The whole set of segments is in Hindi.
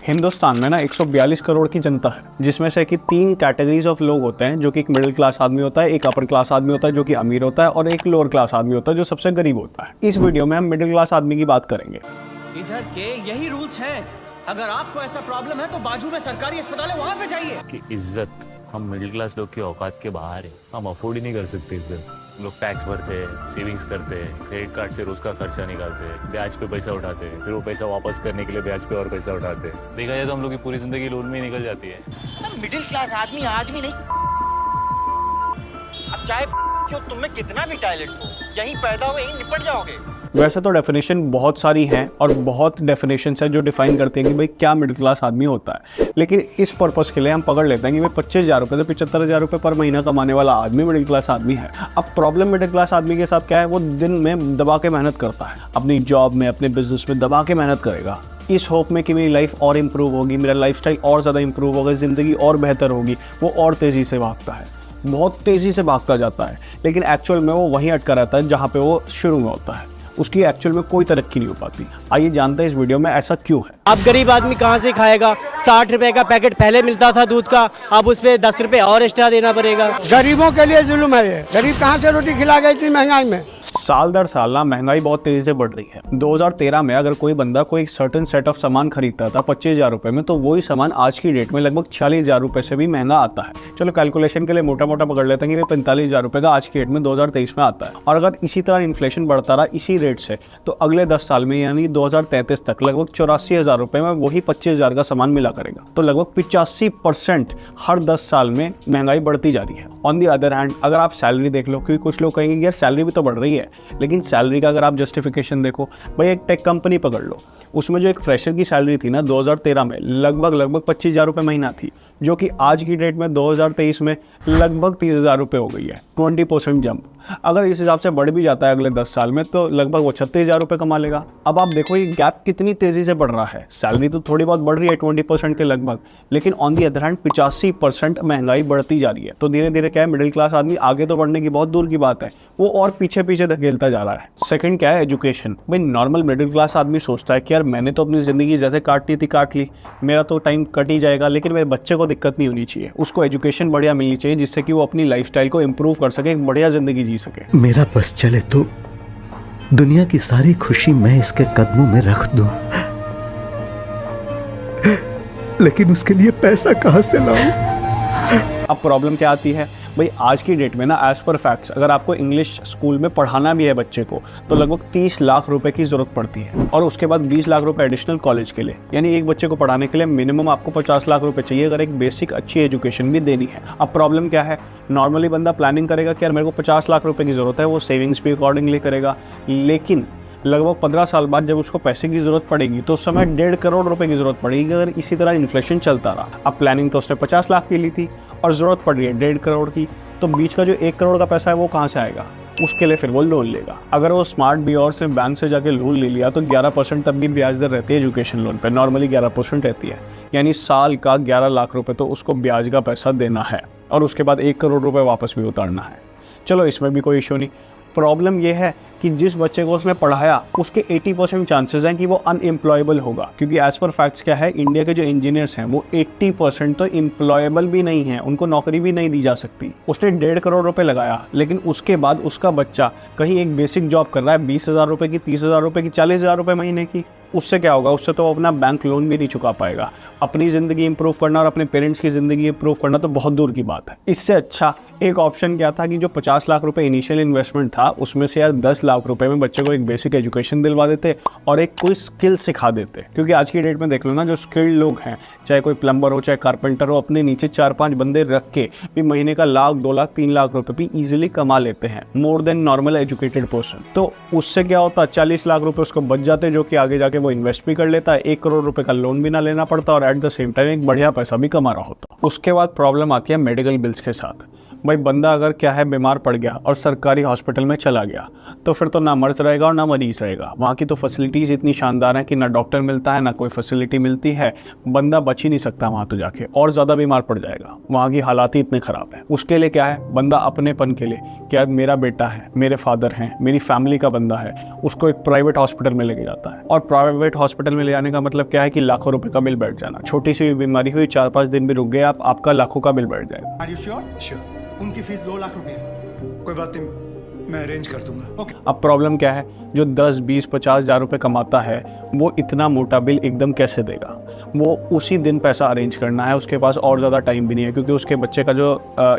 हिंदुस्तान में ना 142 करोड़ की जनता है, जिसमें से कि 3 कैटेगरीज ऑफ लोग होते हैं, जो कि एक मिडिल क्लास आदमी होता है, एक अपर क्लास आदमी होता है जो कि अमीर होता है, और एक लोअर क्लास आदमी होता है जो सबसे गरीब होता है। इस वीडियो में हम मिडिल क्लास आदमी की बात करेंगे। इधर के यही रूल्स हैं। अगर आपको ऐसा प्रॉब्लम है तो बाजू में सरकारी अस्पताल है, वहाँ पे जाइए। कि इज्जत हम मिडिल क्लास लोग की औकात के बाहर है, हम अफोर्ड ही नहीं कर सकते इज्जत। लोग टैक्स भरते हैं, सेविंग्स करते हैं, क्रेडिट कार्ड से रोज का खर्चा निकालते हैं, ब्याज पे पैसा उठाते हैं, फिर वो पैसा वापस करने के लिए ब्याज पे और पैसा उठाते हैं। देखा जाए तो हम लोग की पूरी जिंदगी लोन में ही निकल जाती है। मिडिल क्लास आदमी नहीं, अब चाहे जो तुम में कितना भी टैलेंट हो, यहीं पैदा हो यहीं निपट जाओगे। वैसे तो डेफिनेशन बहुत सारी हैं और बहुत डेफिनेशन है जो डिफाइन करते हैं कि भाई क्या मिडिल क्लास आदमी होता है, लेकिन इस पर्पस के लिए हम पकड़ लेते हैं कि भाई 25,000 रुपये से 75,000 रुपये पर महीना कमाने वाला आदमी मिडिल क्लास आदमी है। अब प्रॉब्लम मिडिल क्लास आदमी के साथ क्या है, वो दिन में दबा के मेहनत करता है, अपनी जॉब में अपने बिजनेस में दबा के मेहनत करेगा, इस होप में कि मेरी लाइफ और इम्प्रूव होगी, मेरा लाइफस्टाइल और ज़्यादा इम्प्रूव होगा, ज़िंदगी और बेहतर होगी। वो और तेज़ी से भागता है, बहुत तेज़ी से भागता जाता है, लेकिन एक्चुअल में वो वहीं अटका रहता है जहाँ पे वो शुरू में होता है। उसकी एक्चुअल में कोई तरक्की नहीं हो पाती। आइए जानते हैं इस वीडियो में ऐसा क्यों है। अब गरीब आदमी कहाँ से खाएगा? 60 रुपए का पैकेट पहले मिलता था दूध का, अब उस पे 10 रुपए और एक्स्ट्रा देना पड़ेगा। गरीबों के लिए जुल्म है ये। गरीब कहाँ से रोटी खिला गई इतनी महंगाई में? साल दर साल ना महंगाई बहुत तेजी से बढ़ रही है। 2013 में अगर कोई बंदा कोई सर्टेन सेट ऑफ सामान खरीदता था 25,000 रुपये में, तो वही सामान आज की डेट में लगभग 46,000 रुपये से भी महंगा आता है। चलो कैलकुलेशन के लिए मोटा मोटा पकड़ लेते हैं कि 45,000 रुपये का आज की डेट में 2023 में आता है। और अगर इसी तरह इन्फ्लेशन बढ़ता रहा इसी रेट से, तो अगले 10 साल में यानी 2033 तक लगभग 84,000 रुपये में वही 25,000 का सामान मिला करेगा। तो लगभग 85% हर 10 साल में महंगाई बढ़ती जा रही है। ऑन दी अदर हैंड अगर आप सैलरी देख लो, क्योंकि कुछ लोग कहेंगे यार सैलरी भी तो बढ़ रही है, लेकिन सैलरी का अगर आप जस्टिफिकेशन देखो, भाई एक टेक कंपनी पकड़ लो, उसमें जो एक फ्रेशर की सैलरी थी ना 2013 में लगभग 25,000 रुपये महीना थी, जो कि आज की डेट में 2023 में लगभग 30,000 रुपये हो गई है। 20% जंप। अगर इस हिसाब से बढ़ भी जाता है अगले 10 साल में, तो लगभग वो 36,000 रुपये कमा लेगा। अब आप देखो ये गैप कितनी तेज़ी से बढ़ रहा है। सैलरी तो थोड़ी बहुत बढ़ रही है 20% के लगभग, लेकिन ऑन दी अदर हैंड 85% महंगाई बढ़ती जा रही है। तो धीरे धीरे क्या है, मिडिल क्लास आदमी आगे तो बढ़ने की बहुत दूर की बात है, वो और पीछे पीछे धकेलता जा रहा है। सेकंड क्या है, एजुकेशन। भाई नॉर्मल मिडिल क्लास आदमी सोचता है कि यार मैंने तो अपनी ज़िंदगी जैसे काटनी थी काट ली, मेरा तो टाइम कट ही जाएगा, लेकिन मेरे बच्चे को दिक्कत नहीं होनी चाहिए, उसको एजुकेशन बढ़िया मिलनी चाहिए जिससे कि वो अपनी लाइफस्टाइल को इम्प्रूव कर सके, एक बढ़िया ज़िंदगी जी सके। मेरा बस चले तो दुनिया की सारी खुशी मैं इसके कदमों में रख दूं, लेकिन उसके लिए पैसा कहां से लाऊं? अब प्रॉब्लम क्या आती है, भाई आज की डेट में ना एज पर फैक्ट्स अगर आपको इंग्लिश स्कूल में पढ़ाना भी है बच्चे को, तो लगभग 30 लाख रुपए की ज़रूरत पड़ती है, और उसके बाद 20 लाख रुपए एडिशनल कॉलेज के लिए। यानी एक बच्चे को पढ़ाने के लिए मिनिमम आपको 50 लाख रुपए चाहिए अगर एक बेसिक अच्छी एजुकेशन भी देनी है। अब प्रॉब्लम क्या है, नॉर्मली बंदा प्लानिंग करेगा कि यार मेरे को 50 लाख रुपये की ज़रूरत है, वो सेविंग्स भी अकॉर्डिंगली करेगा, लेकिन लगभग 15 साल बाद जब उसको पैसे की ज़रूरत पड़ेगी तो उस समय 1.5 करोड़ रुपए की ज़रूरत पड़ेगी अगर इसी तरह इन्फ्लेशन चलता रहा। अब प्लानिंग तो उसने 50 लाख की ली थी और ज़रूरत पड़ रही है 1.5 करोड़ की, तो बीच का जो 1 करोड़ का पैसा है वो कहाँ से आएगा? उसके लिए फिर वो लोन लेगा। अगर वो स्मार्ट भी और से बैंक से जाके लोन ले लिया तो 11% तब भी ब्याज दर रहती है एजुकेशन लोन पे, नॉर्मली 11% रहती है, यानी साल का 11 लाख रुपए तो उसको ब्याज का पैसा देना है, और उसके बाद 1 करोड़ रुपए वापस भी उतारना है। चलो इसमें भी कोई इशू नहीं। प्रॉब्लम यह है कि जिस बच्चे को उसने पढ़ाया उसके 80% चांसेस हैं कि वो अनएम्प्लॉयबल होगा, क्योंकि एज पर फैक्ट्स क्या है, इंडिया के जो इंजीनियर्स हैं वो 80% तो एम्प्लॉयबल भी नहीं है, उनको नौकरी भी नहीं दी जा सकती। उसने 1.5 करोड़ रुपए लगाया, लेकिन उसके बाद उसका बच्चा कहीं एक बेसिक जॉब कर रहा है 20,000 रुपये की, 30,000 रुपये की, 40,000 रुपये महीने की, उससे क्या होगा? उससे तो अपना बैंक लोन भी नहीं चुका पाएगा। अपनी ज़िंदगी इंप्रूव करना और अपने पेरेंट्स की ज़िंदगी इंप्रूव करना तो बहुत दूर की बात है। इससे अच्छा एक ऑप्शन क्या था कि जो 50 लाख रुपए इनिशियल इन्वेस्टमेंट था उसमें से यार 10 लाख रुपए में बच्चे को एक बेसिक एजुकेशन दिलवा देते और एक कोई स्किल सिखा देते। क्योंकि आज की डेट में देख लो ना, जो स्किल्ड लोग हैं, चाहे कोई प्लम्बर हो चाहे कारपेंटर हो, अपने नीचे 4-5 बंदे रख के भी महीने का 1 लाख 2 लाख 3 लाख रुपए भी ईजिली कमा लेते हैं, more than normal educated person. तो उससे क्या होता, 40 लाख रुपए उसको बच जाते, जो कि आगे जाके वो इन्वेस्ट भी कर लेता है, 1 करोड़ रुपए का लोन भी ना लेना पड़ता और एट द सेम टाइम एक बढ़िया पैसा भी कमा रहा होता। उसके बाद प्रॉब्लम आती है मेडिकल बिल्स के साथ। भाई बंदा अगर क्या है बीमार पड़ गया और सरकारी हॉस्पिटल में चला गया तो फिर तो ना मर्ज रहेगा और ना मरीज रहेगा। वहाँ की तो फैसिलिटीज़ इतनी शानदार हैं कि ना डॉक्टर मिलता है ना कोई फैसिलिटी मिलती है, बंदा बच ही नहीं सकता वहाँ तो जाके, और ज़्यादा बीमार पड़ जाएगा। वहाँ की हालात ही इतने ख़राब है। उसके लिए क्या है, बंदा अपनेपन के लिए क्या मेरा बेटा है, मेरे फादर हैं, मेरी फैमिली का बंदा है, उसको एक प्राइवेट हॉस्पिटल में लेके जाता है। और प्राइवेट हॉस्पिटल में ले जाने का मतलब क्या है कि लाखों रुपए का बिल बैठ जाना। छोटी सी बीमारी हुई, 4-5 दिन भी रुक गए आप, आपका लाखों का बिल बैठ जाएगा। Are you sure? श्योर। उनकी फीस 2 लाख रुपए है। कोई बात नहीं, मैं अरेंज कर दूंगा। ओके। अब प्रॉब्लम क्या है, जो 10, 20, 50 हज़ार रुपये कमाता है वो इतना मोटा बिल एकदम कैसे देगा। वो उसी दिन पैसा अरेंज करना है, उसके पास और ज़्यादा टाइम भी नहीं है, क्योंकि उसके बच्चे का जो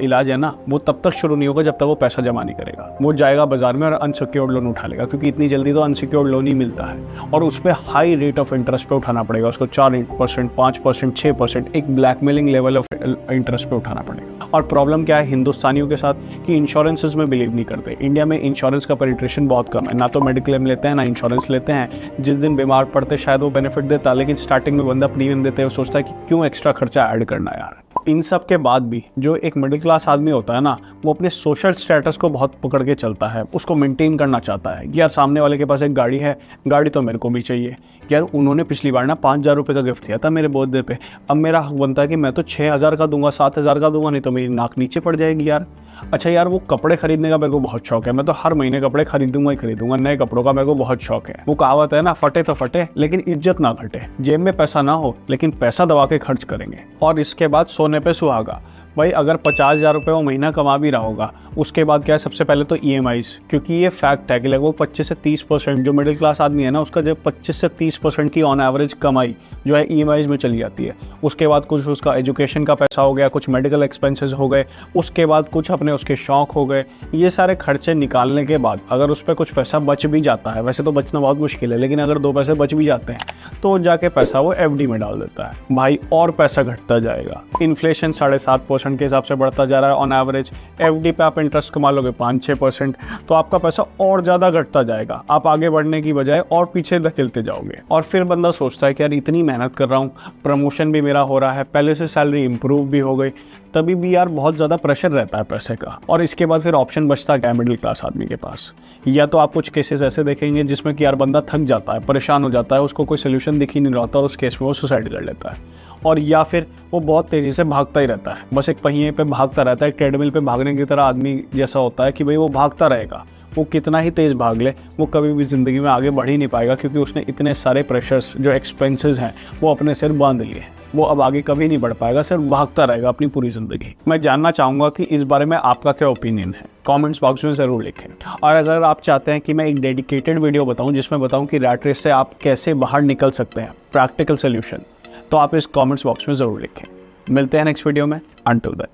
इलाज है ना वो तब तक शुरू नहीं होगा जब तक वो पैसा जमा नहीं करेगा। वो जाएगा बाजार में और अनसिक्योर्ड लोन उठा लेगा, क्योंकि इतनी जल्दी तो अनसिक्योर्ड लोन ही मिलता है, और उस पर हाई रेट ऑफ इंटरेस्ट पे उठाना पड़ेगा उसको। 4%, 5%, 6%, एक ब्लैकमेलिंग लेवल ऑफ इंटरेस्ट पे उठाना पड़ेगा। और प्रॉब्लम क्या है हिंदुस्तानियों के साथ कि इंश्योरेंसेज में बिलीव नहीं करते। इंडिया में इंश्योरेंस का पेनिट्रेशन बहुत कम है, ना तो मेडिक्लेम लेते हैं ना इंश्योरेंस लेते हैं। जिस दिन बीमार पड़ते शायद वो बेनिफिट देता, लेकिन स्टार्टिंग में बंदा प्रीमियम देते हैं, सोचता है कि क्यों एक्स्ट्रा खर्चा ऐड करना यार। इन सब के बाद भी जो एक मिडिल क्लास आदमी होता है ना, वो अपने सोशल स्टेटस को बहुत पकड़ के चलता है, उसको मेंटेन करना चाहता है कि यार सामने वाले के पास एक गाड़ी है, गाड़ी तो मेरे को भी चाहिए। यार उन्होंने पिछली बार ना 5,000 रुपये का गिफ्ट दिया था मेरे बर्थडे पे, अब मेरा हक बनता है कि मैं तो 6,000 का दूंगा, 7,000 का दूंगा, नहीं तो मेरी नाक नीचे पड़ जाएगी यार। अच्छा यार वो कपड़े खरीदने का मेरे को बहुत शौक है, मैं तो हर महीने कपड़े खरीदूंगा ही खरीदूंगा, नए कपड़ों का मेरे को बहुत शौक है। वो कहावत है ना, फटे तो फटे लेकिन इज्जत ना घटे। जेब में पैसा ना हो लेकिन पैसा दबा के खर्च करेंगे। और इसके बाद सोने पे सुहागा। भाई अगर 50,000 रुपये वो महीना कमा भी रहा होगा, उसके बाद क्या है, सबसे पहले तो EMIs, क्योंकि ये फैक्ट है कि लगभग 25 से 30% जो मिडिल क्लास आदमी है ना, उसका जब 25 से 30% की ऑन एवरेज कमाई जो है EMIs में चली जाती है। उसके बाद कुछ उसका एजुकेशन का पैसा हो गया, कुछ मेडिकल एक्सपेंसेस हो गए, उसके बाद कुछ अपने उसके शौक हो गए। ये सारे खर्चे निकालने के बाद अगर उस पर कुछ पैसा बच भी जाता है, वैसे तो बचना बहुत मुश्किल है, लेकिन अगर 2 पैसे बच भी जाते हैं तो जाके पैसा वो FD में डाल देता है। भाई और पैसा घटता जाएगा। इन्फ्लेशन 7.5% के हिसाब से बढ़ता जा रहा है ऑन एवरेज। FD पे आप इंटरेस्ट कमा लोगे 5-6%, तो आपका पैसा और ज़्यादा घटता जाएगा। आप आगे बढ़ने की बजाय और पीछे धकेलते जाओगे। और फिर बंदा सोचता है कि यार इतनी मेहनत कर रहा हूँ, प्रमोशन भी मेरा हो रहा है, पहले से सैलरी इंप्रूव भी हो गई, तभी भी यार बहुत ज़्यादा प्रेशर रहता है पैसे का। और इसके बाद फिर ऑप्शन बचता क्या है मिडिल क्लास आदमी के पास? या तो आप कुछ केसेस ऐसे देखेंगे जिसमें कि यार बंदा थक जाता है, परेशान हो जाता है, उसको कोई सोल्यूशन दिख ही नहीं रहा और उस केस में वो सुसाइड कर लेता है। और या फिर वो बहुत तेज़ी से भागता ही रहता है, बस एक पहिए पे भागता रहता है, एक ट्रेडमिल पे भागने की तरह आदमी जैसा होता है कि भाई वो भागता रहेगा। वो कितना ही तेज़ भाग ले, वो कभी भी ज़िंदगी में आगे बढ़ ही नहीं पाएगा, क्योंकि उसने इतने सारे प्रेशर्स जो एक्सपेंसेस हैं वो अपने सिर बांध लिए। वो अब आगे कभी नहीं बढ़ पाएगा, सिर्फ भागता रहेगा अपनी पूरी ज़िंदगी। मैं जानना चाहूँगा कि इस बारे में आपका क्या ओपिनियन है, कमेंट्स बॉक्स में ज़रूर लिखें। और अगर आप चाहते हैं कि मैं एक डेडिकेटेड वीडियो बताऊँ जिसमें बताऊँ कि रैट रेस से आप कैसे बाहर निकल सकते हैं, प्रैक्टिकल सोल्यूशन, तो आप इस कमेंट्स बॉक्स में ज़रूर लिखें। मिलते हैं नेक्स्ट वीडियो में। Until then.